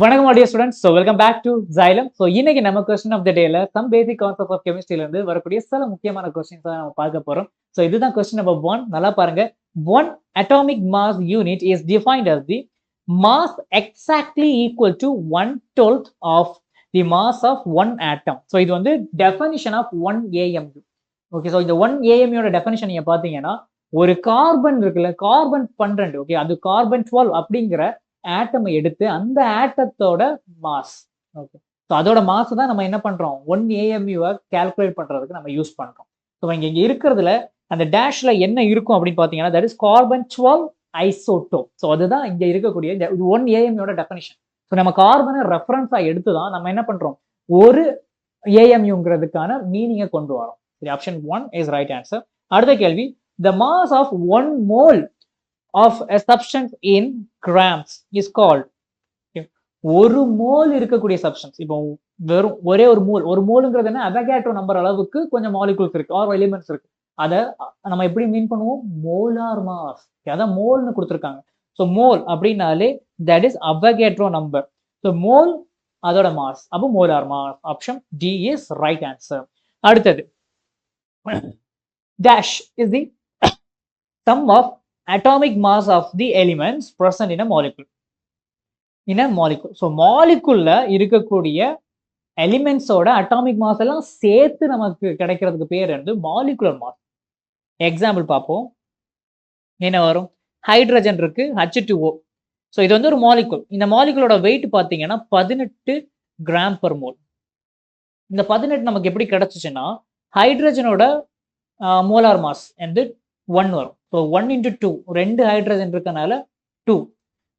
வணக்கம் dear students. So welcome back to Xylem. So இன்னைக்கு நம்ம question of the dayல some basic concepts of chemistry ல இருந்து வரக்கூடிய சில முக்கியமான questions தான் நம்ம பார்க்க போறோம். So இதுதான் question number 1. நல்லா பாருங்க. One atomic mass unit is defined as the mass exactly equal to 1/12 of the mass of one atom. So இது வந்து definition of 1 AMU. Okay, so இந்த 1 AMU யோட definition நீங்க பாத்தீங்கன்னா ஒரு கார்பன் இருக்குல்ல, கார்பன் 12, ஓகே, அது கார்பன் 12 அப்படிங்கிற ஆட்டமை எடுத்து அந்த ஆட்டத்தோட மாஸ், ஓகே, ஸோ அதோட மாஸ் தான் நம்ம என்ன பண்றோம், 1 AMU கால்குலேட் பண்றதுக்கு நம்ம யூஸ் பண்றோம். ஸோ இங்க இருக்கிறதுல அந்த டேஷ்ல என்ன இருக்கும் அப்படின்னு பாத்தீங்கன்னா that is carbon 12 isotope. So அதுதான் இங்க இருக்கக்கூடிய 1 AMU டெஃபினிஷன். ஸோ நம்ம கார்பனை ரெஃபரன்ஸா எடுத்து தான் நம்ம என்ன பண்றோம், ஒரு AMUங்கிறதுக்கான மீனிங்கை கொண்டு வரோம். Option 1 is right answer. அடுத்த கேள்வி, the mass of 1 mole of a substance in grams is called. ஒரு மோல் இருக்கக்கூடிய சப்ஸ்டன்ஸ், இப்போ வெறும் ஒரே ஒரு மோலுங்கிறது என்ன, அவோகாட்ரோ நம்பர் அளவுக்கு கொஞ்சம் மாலிகூல்ஸ் இருக்கு ஆர் எலிமெண்ட்ஸ் இருக்கு. அதை நம்ம எப்படி மீன் பண்ணுவோம், மோலார் மாஸ். அதான் மோல்னு கொடுத்துருக்காங்க. ஸோ மோல் அப்படின்னாலே that is Avogadro number. So mole அதோட மாஸ், அப்போ molar mass. Option D is right answer. அடுத்தது, dash is the sum of atomic mass of the elements present in a molecule. In a molecule. So moleculeல இருக்கக்கூடிய எலிமெண்ட்ஸோட atomic mass எல்லாம் சேர்த்து நமக்கு கிடைக்கிறதுக்கு பேர் வந்து மாலிகுலர் மாஸ். எக்ஸாம்பிள் பார்ப்போம். என்ன வரும், ஹைட்ரஜன் இருக்கு, H2O. ஸோ இது வந்து ஒரு மாலிகுல். இந்த மாலிகுலோட வெயிட் பார்த்தீங்கன்னா 18 கிராம் per மோல். இந்த 18 நமக்கு எப்படி கிடைச்சிச்சுன்னா ஹைட்ரஜனோட மோலார் மாஸ் வந்து 1 வரும். ஸோ 1 into 2, 2 ஹைட்ரஜன் இருக்கனால 2.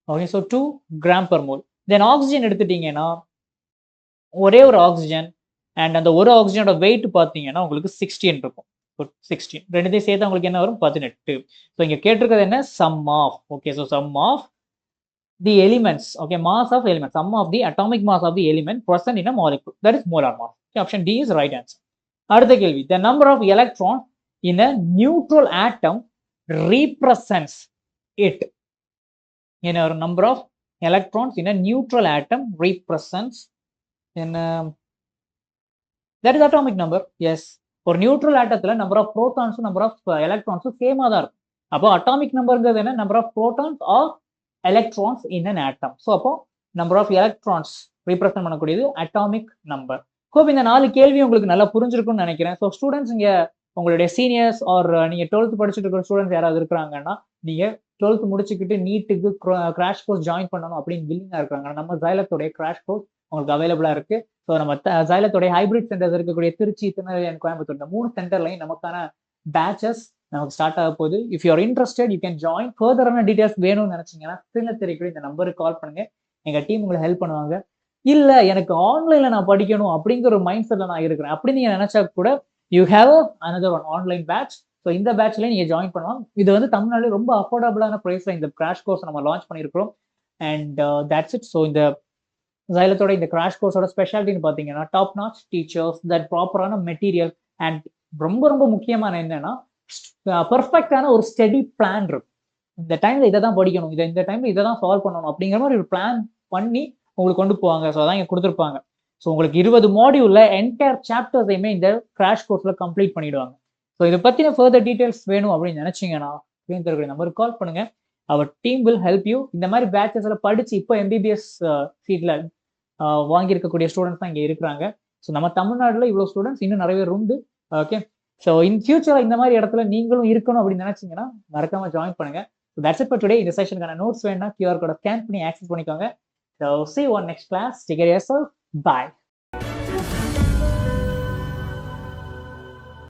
Okay, so 2 gram per mole. தென் ஆக்சிஜன் எடுத்துட்டீங்கன்னா ஒரே ஒரு ஆக்சிஜன் அண்ட் அந்த ஒரு ஆக்சிஜனோட வெயிட் பார்த்தீங்கன்னா உங்களுக்கு 16 இருக்கும். 16 ரெண்டுத்தையும் சேர்த்து உங்களுக்கு என்ன வரும், 18. ஸோ இங்கே கேட்டிருக்கிறது என்ன, sum of. Okay, so sum of the elements, okay, mass of element, sum of the atomic mass of the element present in a molecule, that is molar mass. Option D is right answer. அடுத்த கேள்வி, the number of electrons in a neutral atom represents it. In a number of electrons in a neutral atom represents in that is atomic number. Yes, ஒரு neutral ஆட்டத்துல number of புரோட்டான்ஸும் number of எலக்ட்ரான்ஸும் சேமா தான் இருக்கும். அப்போ atomic நம்பர்ங்கிறது என்ன, number of protons or electrons in an atom. So அப்போ நம்பர் ஆஃப் எலக்ட்ரான்ஸ் ரீப்ரசென்ட் பண்ணக்கூடியது அட்டாமிக் நம்பர். ஹோப் இந்த 4 கேள்வி உங்களுக்கு நல்லா புரிஞ்சிருக்கும்னு நினைக்கிறேன். ஸோ ஸ்டூடெண்ட்ஸ் இங்க உங்களுடைய சீனியர்ஸ் ஆர் நீங்க 12th படிச்சுட்டு இருக்கிற ஸ்டூடெண்ட்ஸ் யாராவது இருக்கிறாங்கன்னா, நீங்க 12th முடிச்சுக்கிட்டு நீட்டுக்கு கிராஷ் கோர்ஸ் ஜாயின் பண்ணணும் அப்படின்னு வில்லிங்கா இருக்காங்க, நம்ம ஜைலத்தோடைய கிராஷ் கோர்ஸ் உங்களுக்கு அவைலபிளா இருக்கு. ஸோ நம்ம ஜைலத்தோடைய ஹைபிரிட் சென்டர்ஸ் இருக்கக்கூடிய திருச்சி, திருநெல்வேலி அண்ட் கோயம்புத்தூர், இந்த 3 சென்டர்லையும் நமக்கான பேச்சஸ் நமக்கு ஸ்டார்ட் ஆக போகுது. If you are interested you can join. ஃபர்தரான டீடைல்ஸ் வேணும்னு நினைச்சீங்கன்னா ஸ்கிரீன்ல தெரியக்கூடிய இந்த நம்பருக்கு கால் பண்ணுங்க, எங்க டீம் உங்களுக்கு ஹெல்ப் பண்ணுவாங்க. இல்ல எனக்கு ஆன்லைன்ல நான் படிக்கணும் அப்படிங்கிற ஒரு மைண்ட் செட்ல நான் இருக்கிறேன் அப்படி நீங்க நினைச்சா கூட you have another one online batch. So இந்த பேட்ச்ல நீங்க ஜாயின் பண்ணலாம். இது வந்து தமிழ்நாடு ரொம்ப அஃபோர்டபுளான ப்ரைஸ்ல இந்த கிராஷ் கோர்ஸ் நம்ம லான்ச் பண்ணியிருக்கிறோம். And that's it. ஸோ இந்த ஜைலத்தோட இந்த கிராஷ் கோர்ஸோட ஸ்பெஷாலிட்டின்னு பார்த்தீங்கன்னா டாப் நாச் டீச்சர்ஸ், தட் ப்ராப்பரான மெட்டீரியல் அண்ட் ரொம்ப ரொம்ப முக்கியமான என்னன்னா பெர்ஃபெக்டான ஒரு ஸ்டடி பிளான் இருக்கும். இந்த டைம்ல இதை தான் படிக்கணும், இந்த டைம்ல இதை தான் சால்வ் பண்ணணும் அப்படிங்கிற மாதிரி ஒரு பிளான் பண்ணி உங்களுக்கு கொண்டு போவாங்க. ஸோ அதான் இங்கே கொடுத்துருப்பாங்க. ஸோ உங்களுக்கு 20 மாடியூல்ல என்டையர் சாப்டர்ஸையுமே இந்த கிராஷ் கோர்ஸ்ல கம்ப்ளீட் பண்ணிடுவாங்க. ஸோ இதை பத்தின ஃபர்தர் டீடைல்ஸ் வேணும் அப்படின்னு நினைச்சீங்கன்னா நம்பருக்கு கால் பண்ணுங்க. Our team will help you. இந்த மாதிரி பேச்சஸ்ல படிச்சு இப்போ MBBS சீட்ல வாங்கியிருக்கக்கூடிய ஸ்டூடெண்ட்ஸ் தான் இங்கே இருக்கிறாங்க. ஸோ நம்ம தமிழ்நாட்டில் இவ்வளோ ஸ்டூடெண்ட்ஸ் இன்னும் நிறைய பேர் உண்டு. ஓகே, ஸோ இன் ஃபியூச்சர் இந்த மாதிரி இடத்துல நீங்களும் இருக்கணும் அப்படின்னு நினைச்சீங்கன்னா மறக்காம ஜாயின் பண்ணுங்க. So that's it for today. இந்த செஷனுக்கான நோட்ஸ் வேணும்னா QR கோட ஸ்கேன் பண்ணி ஆக்சஸ் பண்ணிக்கோங்க. So see you on next class. Take care of yourself. Bye.